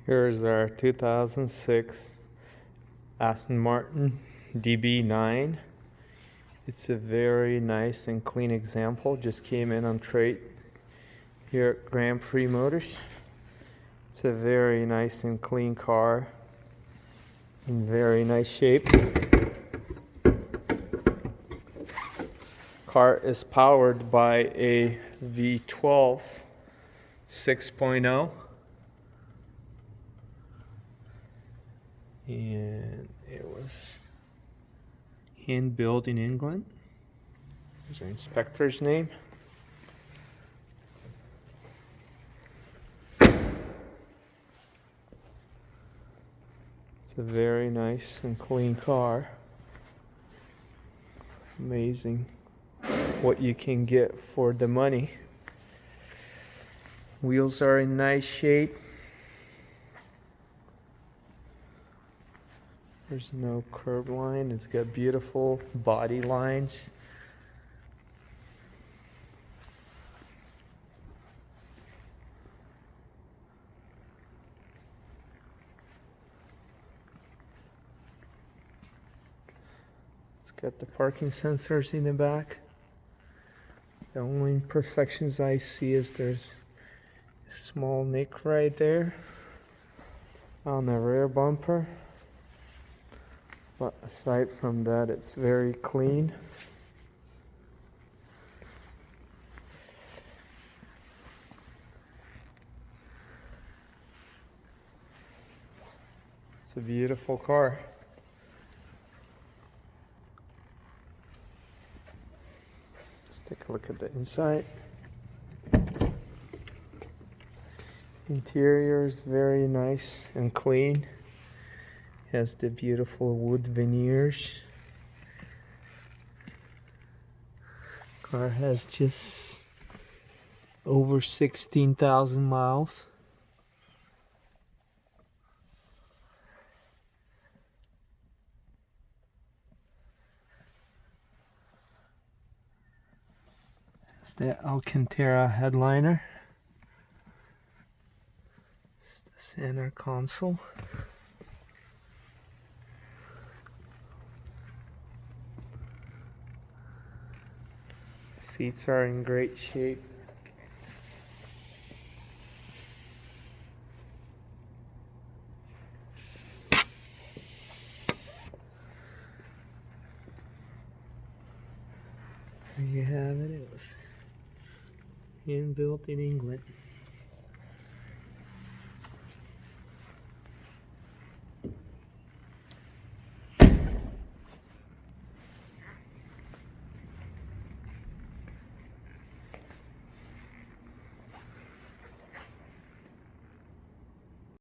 Here's our 2006 Aston Martin DB9. It's a very nice and clean example. Just came in on trade here at Grand Prix Motors. It's a very nice and clean car in very nice shape. Car is powered by a V12 6.0. And it was hand built in England. There's our inspector's name. It's a very nice and clean car. Amazing what you can get for the money. Wheels are in nice shape. There's no curb line. It's got beautiful body lines. It's got the parking sensors in the back. The only imperfections I see is there's a small nick right there on the rear bumper. But aside from that, it's very clean. It's a beautiful car. Let's take a look at the inside. Interior is very nice and clean. Has the beautiful wood veneers. Car has just over 16,000 miles. It's the Alcantara headliner. It's the center console. Seats are in great shape. There you have it. It was hand built in England.